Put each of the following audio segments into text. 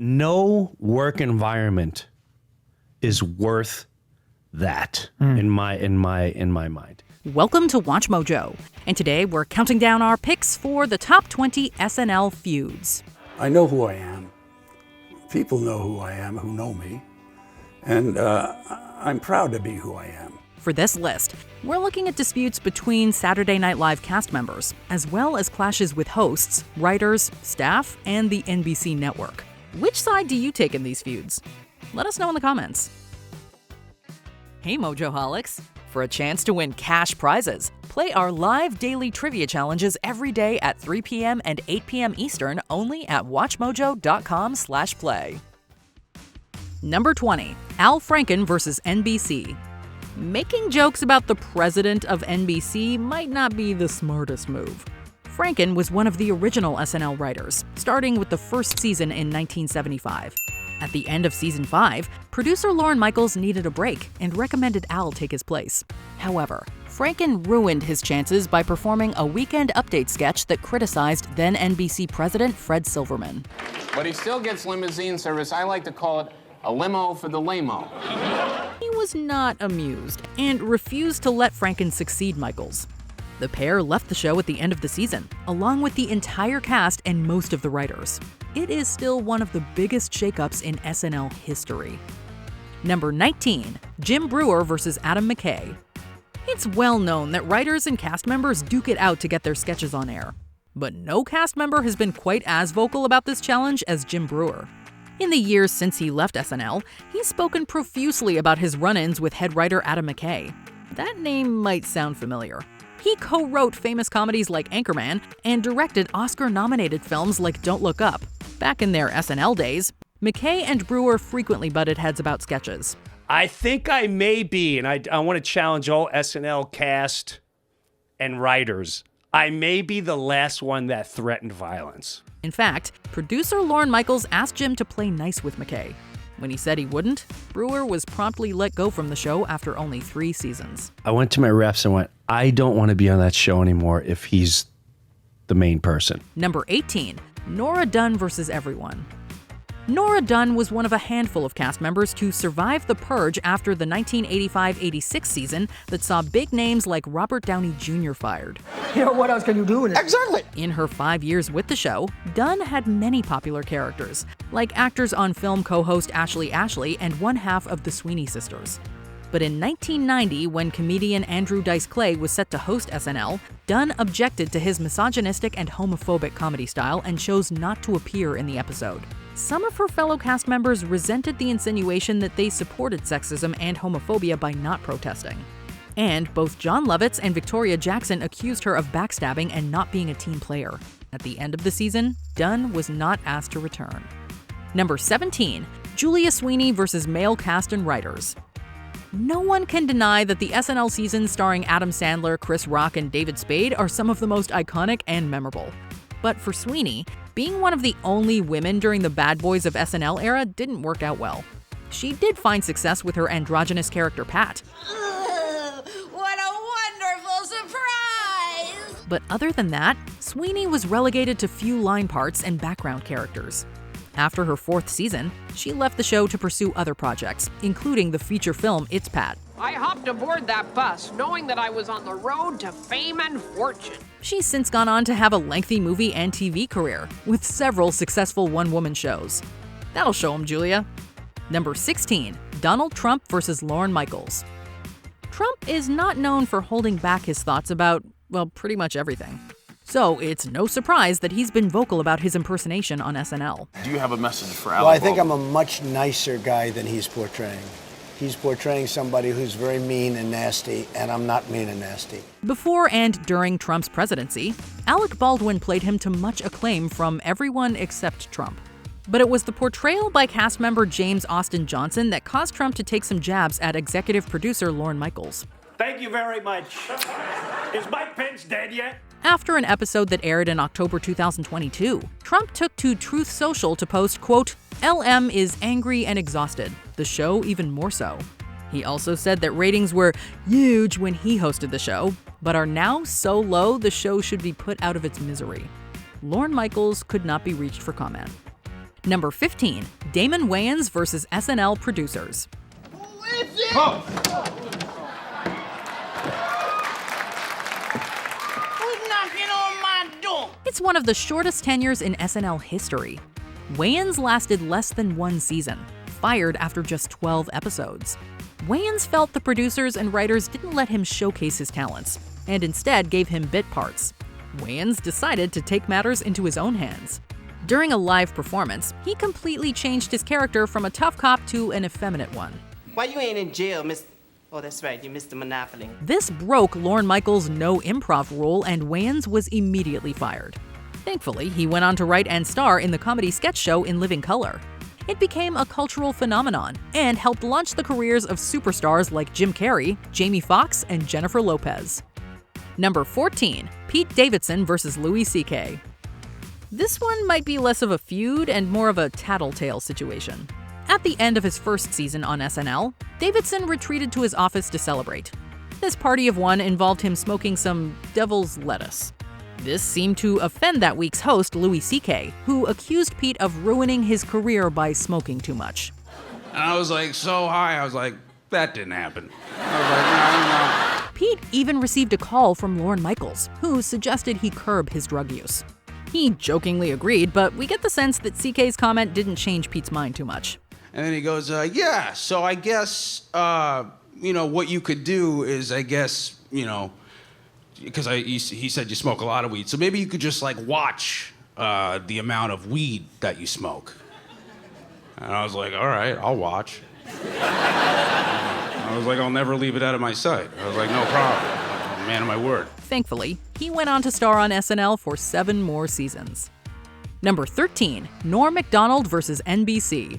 No work environment is worth that in my mind. Welcome to Watch Mojo, and today we're counting down our picks for the top 20 SNL feuds. I know who I am. People know who I am who know me, and I'm proud to be who I am. For this list, we're looking at disputes between Saturday Night Live cast members, as well as clashes with hosts, writers, staff, and the NBC network. Which side do you take in these feuds? Let us know in the comments. Hey Mojoholics! For a chance to win cash prizes, play our live daily trivia challenges every day at 3 p.m. and 8 p.m. Eastern only at WatchMojo.com/play. Number 20. Al Franken vs. NBC. Making jokes about the president of NBC might not be the smartest move. Franken was one of the original SNL writers, starting with the first season in 1975. At the end of season 5, producer Lorne needed a break and recommended Al take his place. However, Franken ruined his chances by performing a Weekend Update sketch that criticized then NBC president Fred Silverman. But he still gets limousine service. I like to call it a limo for the lame-o. He was not amused and refused to let Franken succeed Michaels. The pair left the show at the end of the season, along with the entire cast and most of the writers. It is still one of the biggest shakeups in SNL history. Number 19. Jim Breuer vs. Adam McKay. It's well known that writers and cast members duke it out to get their sketches on air. But no cast member has been quite as vocal about this challenge as Jim Breuer. In the years since he left SNL, he's spoken profusely about his run-ins with head writer Adam McKay. That name might sound familiar. He co-wrote famous comedies like Anchorman and directed Oscar-nominated films like Don't Look Up. Back in their SNL days, McKay and Breuer frequently butted heads about sketches. I think I may be, and I want to challenge all SNL cast and writers, I may be the last one that threatened violence. In fact, producer Lorne asked Jim to play nice with McKay. When he said he wouldn't, Breuer was promptly let go from the show after only 3 seasons. I went to my reps and went, I don't want to be on that show anymore if he's the main person. Number 18. Nora Dunn vs. Everyone. Nora Dunn was one of a handful of cast members to survive the purge after the 1985-86 season that saw big names like Robert Downey Jr. fired. You know, what else can you do in it? Exactly. In her 5 years with the show, Dunn had many popular characters, like actors on film co-host Ashley and one half of the Sweeney sisters. But in 1990, when comedian Andrew Dice Clay was set to host SNL, Dunn objected to his misogynistic and homophobic comedy style and chose not to appear in the episode. Some of her fellow cast members resented the insinuation that they supported sexism and homophobia by not protesting. And both John Lovitz and Victoria Jackson accused her of backstabbing and not being a team player. At the end of the season, Dunn was not asked to return. Number 17. Julia Sweeney vs. male cast and writers. No one can deny that the SNL seasons starring Adam Sandler, Chris Rock, and David Spade are some of the most iconic and memorable. But for Sweeney, being one of the only women during the Bad Boys of SNL era didn't work out well. She did find success with her androgynous character Pat. What a wonderful surprise! But other than that, Sweeney was relegated to few line parts and background characters. After her 4th season, she left the show to pursue other projects, including the feature film It's Pat. I hopped aboard that bus knowing that I was on the road to fame and fortune. She's since gone on to have a lengthy movie and TV career, with several successful one-woman shows. That'll show 'em, Julia. Number 16. Donald Trump vs. Lorne Michaels. Trump is not known for holding back his thoughts about, well, pretty much everything. So it's no surprise that he's been vocal about his impersonation on SNL. Do you have a message for Alec? Well, I think I'm a much nicer guy than he's portraying. He's portraying somebody who's very mean and nasty, and I'm not mean and nasty. Before and during Trump's presidency, Alec Baldwin played him to much acclaim from everyone except Trump. But it was the portrayal by cast member James Austin Johnson that caused Trump to take some jabs at executive producer Lorne Michaels. Thank you very much. Is Mike Pence dead yet? After an episode that aired in October 2022, Trump took to Truth Social to post, quote, "LM is angry and exhausted. The show even more so." He also said that ratings were huge when he hosted the show, but are now so low the show should be put out of its misery. Lorne Michaels could not be reached for comment. Number 15, Damon Wayans vs. SNL producers. Who's knocking on my door? It's one of the shortest tenures in SNL history. Wayans lasted less than 1 season, fired after just 12 episodes. Wayans felt the producers and writers didn't let him showcase his talents, and instead gave him bit parts. Wayans decided to take matters into his own hands. During a live performance, he completely changed his character from a tough cop to an effeminate one. Why you ain't in jail, Miss... Oh, that's right, you missed the Monopoly. This broke Lorne Michaels' no improv rule, and Wayans was immediately fired. Thankfully, he went on to write and star in the comedy sketch show In Living Color. It became a cultural phenomenon and helped launch the careers of superstars like Jim Carrey, Jamie Foxx, and Jennifer Lopez. Number 14, Pete Davidson vs. Louis C.K. This one might be less of a feud and more of a tattletale situation. At the end of his first season on SNL, Davidson retreated to his office to celebrate. This party of one involved him smoking some devil's lettuce. This seemed to offend that week's host, Louis C.K., who accused Pete of ruining his career by smoking too much. And I was like so high, I was like, that didn't happen. I was like, no. Pete even received a call from Lorne Michaels, who suggested he curb his drug use. He jokingly agreed, but we get the sense that CK's comment didn't change Pete's mind too much. And then he goes, yeah, so I guess, what you could do is, I guess, because he said you smoke a lot of weed, so maybe you could just, watch the amount of weed that you smoke. And I was like, all right, I'll watch. I was like, I'll never leave it out of my sight. I was like, no problem. I'm a man of my word. Thankfully, he went on to star on SNL for 7 more seasons. Number 13, Norm Macdonald vs. NBC.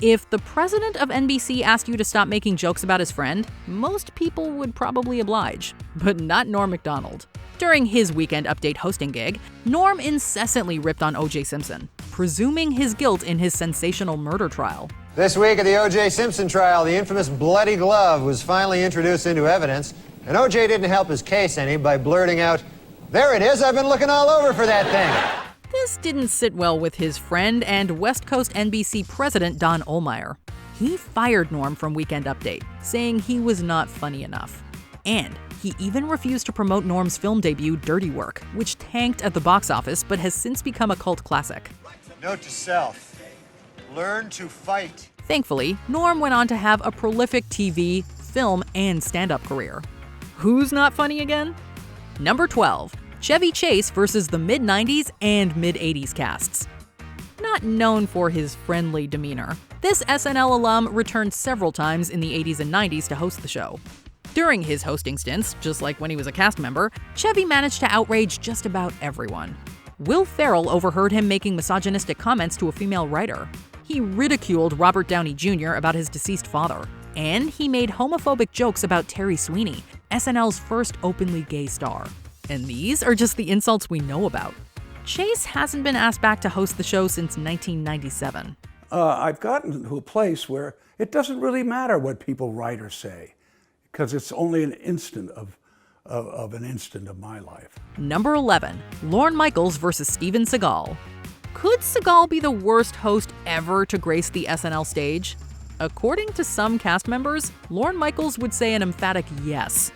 If the president of NBC asked you to stop making jokes about his friend, most people would probably oblige, but not Norm Macdonald. During his Weekend Update hosting gig, Norm incessantly ripped on O.J. Simpson, presuming his guilt in his sensational murder trial. This week at the O.J. Simpson trial, the infamous bloody glove was finally introduced into evidence, and O.J. didn't help his case any by blurting out, "There it is, I've been looking all over for that thing." This didn't sit well with his friend and West Coast NBC president Don Ohlmeyer. He fired Norm from Weekend Update, saying he was not funny enough. And he even refused to promote Norm's film debut, Dirty Work, which tanked at the box office but has since become a cult classic. Note to self, learn to fight. Thankfully, Norm went on to have a prolific TV, film, and stand-up career. Who's not funny again? Number 12. Chevy Chase versus the mid-90s and mid-80s casts. Not known for his friendly demeanor, this SNL alum returned several times in the 80s and 90s to host the show. During his hosting stints, just like when he was a cast member, Chevy managed to outrage just about everyone. Will Ferrell overheard him making misogynistic comments to a female writer. He ridiculed Robert Downey Jr. about his deceased father. And he made homophobic jokes about Terry Sweeney, SNL's first openly gay star. And these are just the insults we know about. Chase hasn't been asked back to host the show since 1997. I've gotten to a place where it doesn't really matter what people write or say, because it's only an instant of my life. Number 11, Lorne Michaels versus Steven Seagal. Could Seagal be the worst host ever to grace the SNL stage? According to some cast members, Lorne Michaels would say an emphatic yes.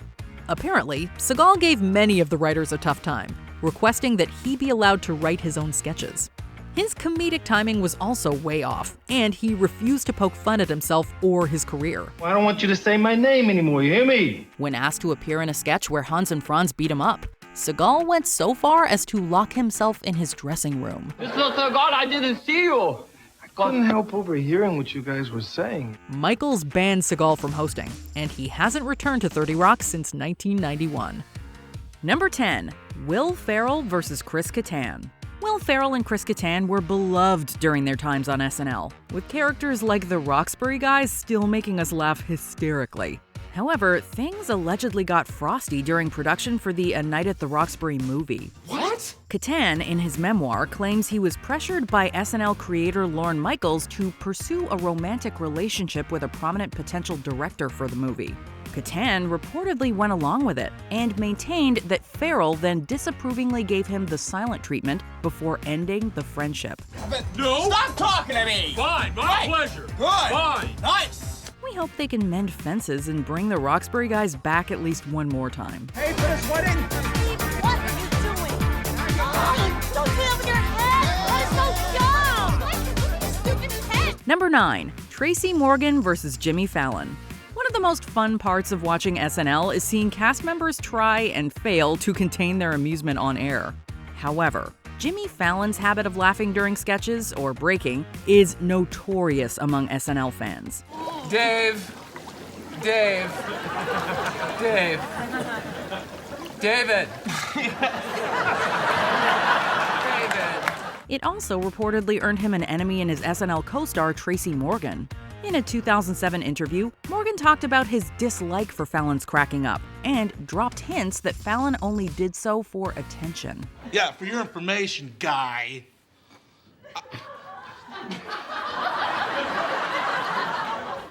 Apparently, Seagal gave many of the writers a tough time, requesting that he be allowed to write his own sketches. His comedic timing was also way off, and he refused to poke fun at himself or his career. Well, I don't want you to say my name anymore, you hear me? When asked to appear in a sketch where Hans and Franz beat him up, Seagal went so far as to lock himself in his dressing room. Mr. Seagal, I didn't see you. I couldn't help overhearing what you guys were saying. Michaels banned Seagal from hosting, and he hasn't returned to 30 Rock since 1991. Number 10, Will Ferrell versus Chris Kattan. Will Ferrell and Chris Kattan were beloved during their times on SNL, with characters like the Roxbury guys still making us laugh hysterically. However, things allegedly got frosty during production for the A Night at the Roxbury movie. What? Kattan, in his memoir, claims he was pressured by SNL creator Lorne Michaels to pursue a romantic relationship with a prominent potential director for the movie. Kattan reportedly went along with it and maintained that Ferrell then disapprovingly gave him the silent treatment before ending the friendship. No! Stop talking to me! Fine, my pleasure. Good! Fine! Nice! We hope they can mend fences and bring the Roxbury guys back at least one more time. Hey, for this wedding! What are you doing? Oh, don't get over your head! That's so dumb! Stupid head! Number 9. Tracy Morgan versus Jimmy Fallon. One of the most fun parts of watching SNL is seeing cast members try and fail to contain their amusement on air. However, Jimmy Fallon's habit of laughing during sketches or breaking is notorious among SNL fans. David. It also reportedly earned him an enemy in his SNL co-star Tracy Morgan. In a 2007 interview, Morgan talked about his dislike for Fallon's cracking up and dropped hints that Fallon only did so for attention. Yeah, for your information, guy.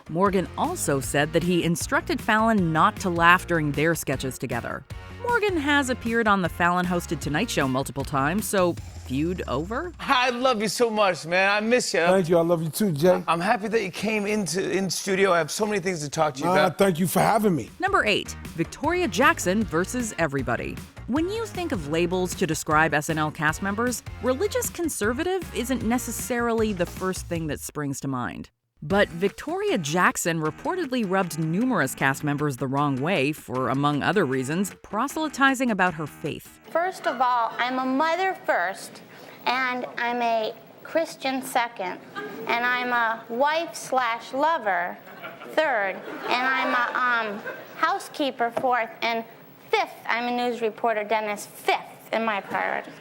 Morgan also said that he instructed Fallon not to laugh during their sketches together. Morgan has appeared on the Fallon-hosted Tonight Show multiple times, so feud over? I love you so much, man. I miss you. Thank you. I love you too, Jay. I'm happy that you came in studio. I have so many things to talk to you about. Thank you for having me. Number 8. Victoria Jackson versus everybody. When you think of labels to describe SNL cast members, religious conservative isn't necessarily the first thing that springs to mind. But Victoria Jackson reportedly rubbed numerous cast members the wrong way for, among other reasons, proselytizing about her faith. First of all, I'm a mother first, and I'm a Christian second, and I'm a wife/lover third, and I'm a housekeeper fourth, and fifth, I'm a news reporter, Dennis, fifth in my priorities.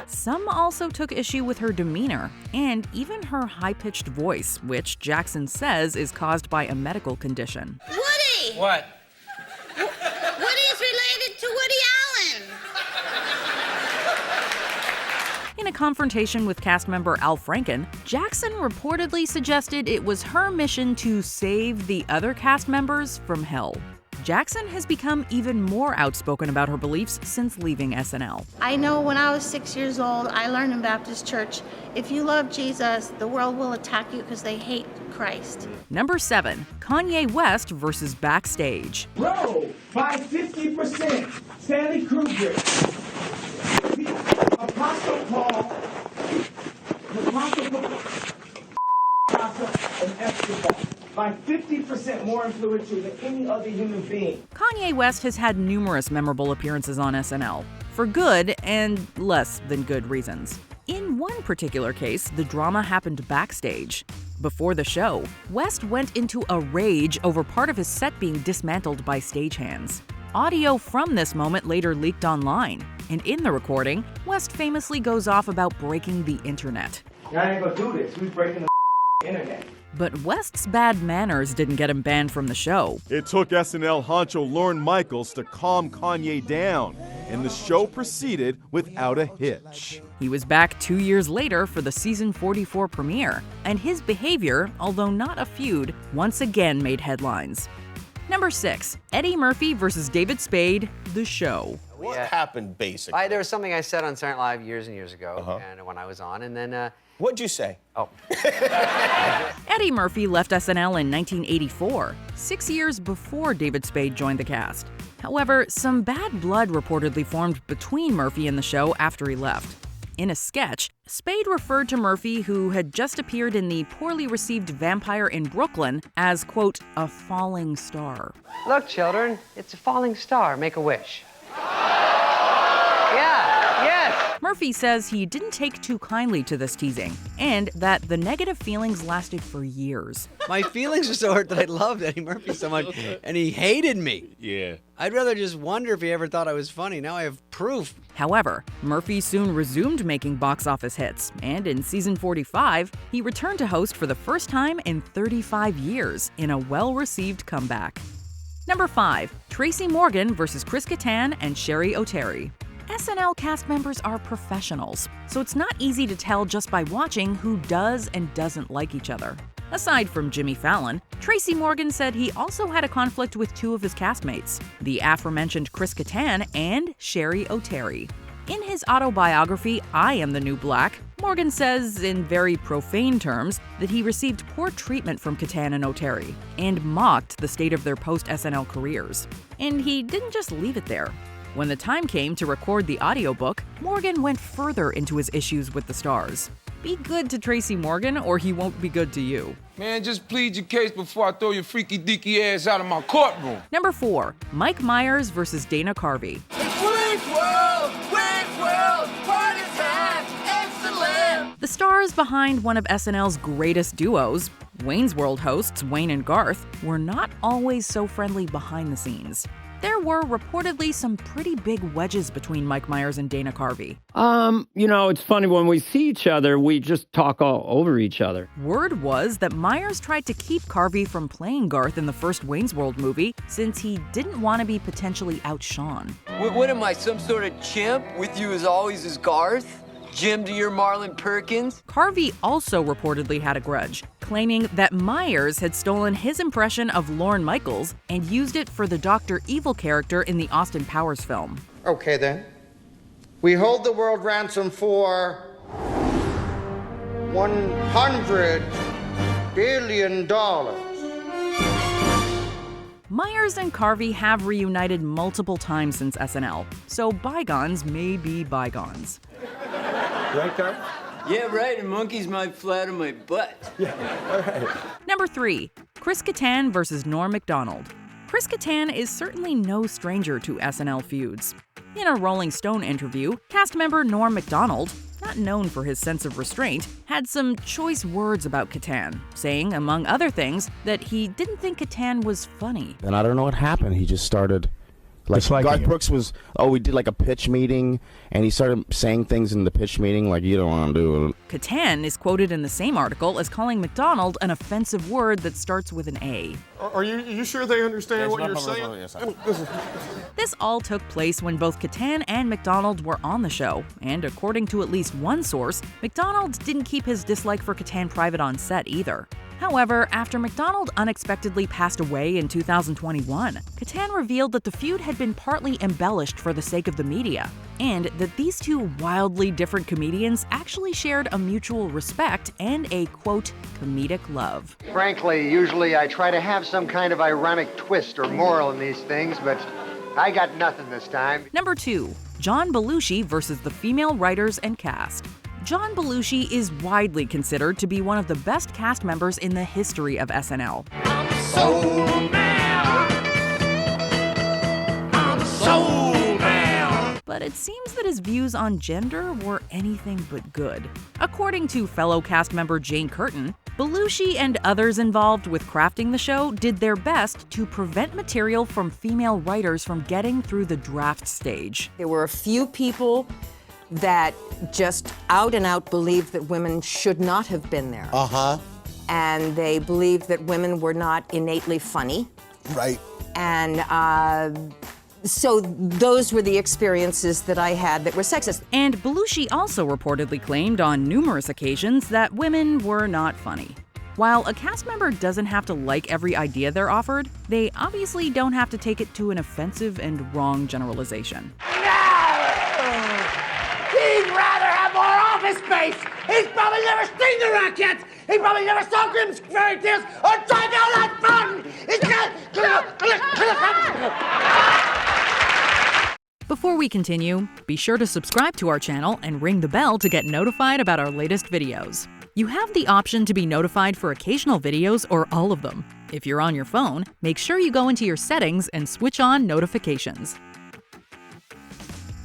Some also took issue with her demeanor and even her high-pitched voice, which Jackson says is caused by a medical condition. Woody! What? Woody's related to Woody Allen! In a confrontation with cast member Al Franken, Jackson reportedly suggested it was her mission to save the other cast members from hell. Jackson has become even more outspoken about her beliefs since leaving SNL. I know when I was 6 years old, I learned in Baptist church, if you love Jesus, the world will attack you because they hate Christ. Number 7. Kanye West versus Backstage. Bro, by 50%, Stanley Kubrick, Apostle Paul, and Escobar. By 50% more influential than any other human being. Kanye West has had numerous memorable appearances on SNL, for good and less than good reasons. In one particular case, the drama happened backstage. Before the show, West went into a rage over part of his set being dismantled by stagehands. Audio from this moment later leaked online, and in the recording, West famously goes off about breaking the internet. Y'all ain't gonna do this. We breaking the internet. But West's bad manners didn't get him banned from the show. It took SNL honcho Lorne Michaels to calm Kanye down, and the show proceeded without a hitch. He was back 2 years later for the season 44 premiere, and his behavior, although not a feud, once again made headlines. Number 6. Eddie Murphy versus David Spade, The Show. What happened, basically? There was something I said on Saturday Night Live years and years ago, and when I was on, and then... What'd you say? Oh. Eddie Murphy left SNL in 1984, 6 years before David Spade joined the cast. However, some bad blood reportedly formed between Murphy and the show after he left. In a sketch, Spade referred to Murphy, who had just appeared in the poorly received Vampire in Brooklyn, as, quote, a falling star. Look, children, it's a falling star. Make a wish. Murphy says he didn't take too kindly to this teasing, and that the negative feelings lasted for years. My feelings are so hurt that I loved Eddie Murphy so much, and he hated me. Yeah. I'd rather just wonder if he ever thought I was funny. Now I have proof. However, Murphy soon resumed making box office hits, and in season 45, he returned to host for the first time in 35 years in a well-received comeback. Number 5. Tracy Morgan versus Chris Kattan and Sherry Oteri. SNL cast members are professionals, so it's not easy to tell just by watching who does and doesn't like each other. Aside from Jimmy Fallon, Tracy Morgan said he also had a conflict with two of his castmates, the aforementioned Chris Kattan and Sherry Oteri. In his autobiography, I Am the New Black, Morgan says, in very profane terms, that he received poor treatment from Kattan and Oteri and mocked the state of their post-SNL careers. And he didn't just leave it there. When the time came to record the audiobook, Morgan went further into his issues with the stars. Be good to Tracy Morgan or he won't be good to you. Man, just plead your case before I throw your freaky deaky ass out of my courtroom. Number 4, Mike Myers versus Dana Carvey. Party time, excellent. The stars behind one of SNL's greatest duos, Wayne's World hosts Wayne and Garth, were not always so friendly behind the scenes. There were reportedly some pretty big wedges between Mike Myers and Dana Carvey. It's funny, when we see each other, we just talk all over each other. Word was that Myers tried to keep Carvey from playing Garth in the first Wayne's World movie since he didn't want to be potentially outshone. What am I, some sort of chimp? With you as always as Garth? Jim to your Marlon Perkins? Carvey also reportedly had a grudge, claiming that Myers had stolen his impression of Lorne Michaels and used it for the Dr. Evil character in the Austin Powers film. Okay then. We hold the world ransom for $100 billion. Myers and Carvey have reunited multiple times since SNL, so bygones may be bygones. Right, Garth? Yeah, right, and monkeys might flatter my butt. Yeah, all right. Number 3, Chris Kattan versus Norm Macdonald. Chris Kattan is certainly no stranger to SNL Feuds. In a Rolling Stone interview, cast member Norm Macdonald, not known for his sense of restraint, had some choice words about Kattan, saying, among other things, that he didn't think Kattan was funny. And I don't know what happened. He just started... Garth Brooks was, we did like a pitch meeting, and he started saying things in the pitch meeting like, you don't want to do it. Kattan is quoted in the same article as calling Macdonald an offensive word that starts with an A. Are you sure they understand what you're saying? This all took place when both Kattan and Macdonald were on the show, and according to at least one source, Macdonald didn't keep his dislike for Kattan private on set either. However, after Macdonald unexpectedly passed away in 2021, Kattan revealed that the feud had been partly embellished for the sake of the media, and that these two wildly different comedians actually shared a mutual respect and a, quote, comedic love. Frankly, usually I try to have some kind of ironic twist or moral in these things, but I got nothing this time. Number 2, John Belushi versus the female writers and cast. John Belushi is widely considered to be one of the best cast members in the history of SNL. I'm sold now. I'm sold now. But it seems that his views on gender were anything but good. According to fellow cast member Jane Curtin, Belushi and others involved with crafting the show did their best to prevent material from female writers from getting through the draft stage. There were a few people that just out and out believed that women should not have been there. Uh-huh. And they believed that women were not innately funny. Right. And so those were the experiences that I had that were sexist. And Belushi also reportedly claimed on numerous occasions that women were not funny. While a cast member doesn't have to like every idea they're offered, they obviously don't have to take it to an offensive and wrong generalization. He'd rather have more office space. He's probably never seen the Rockettes. He probably never saw Grimm's fairy tales or tried down that mountain. He's got... Before we continue, be sure to subscribe to our channel and ring the bell to get notified about our latest videos. You have the option to be notified for occasional videos or all of them. If you're on your phone, make sure you go into your settings and switch on notifications.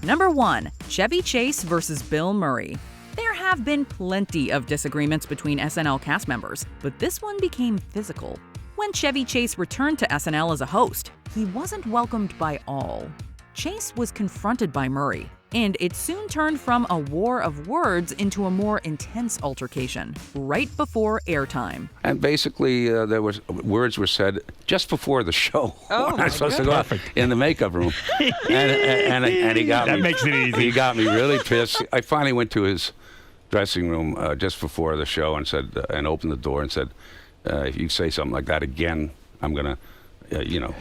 Number 1, Chevy Chase versus Bill Murray. There have been plenty of disagreements between SNL cast members, but this one became physical. When Chevy Chase returned to SNL as a host, he wasn't welcomed by all. Chase was confronted by Murray, and it soon turned from a war of words into a more intense altercation, right before airtime. And basically, words were said just before the show. Oh, when I was supposed to go in the makeup room, and he got me. That makes it easy. He got me really pissed. I finally went to his dressing room just before the show and said, and opened the door and said, if you say something like that again, I'm gonna,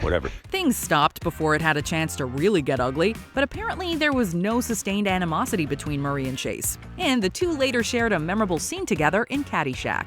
whatever. Things stopped before it had a chance to really get ugly, but apparently there was no sustained animosity between Murray and Chase. And the two later shared a memorable scene together in Caddyshack.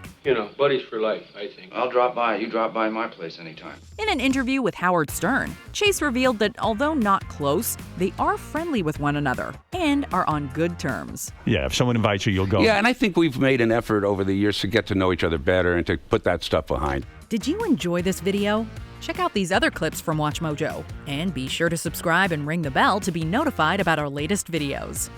Buddies for life, I think. I'll drop by. You drop by my place anytime. In an interview with Howard Stern, Chase revealed that although not close, they are friendly with one another and are on good terms. Yeah, if someone invites you, you'll go. Yeah, and I think we've made an effort over the years to get to know each other better and to put that stuff behind. Did you enjoy this video? Check out these other clips from WatchMojo, and be sure to subscribe and ring the bell to be notified about our latest videos.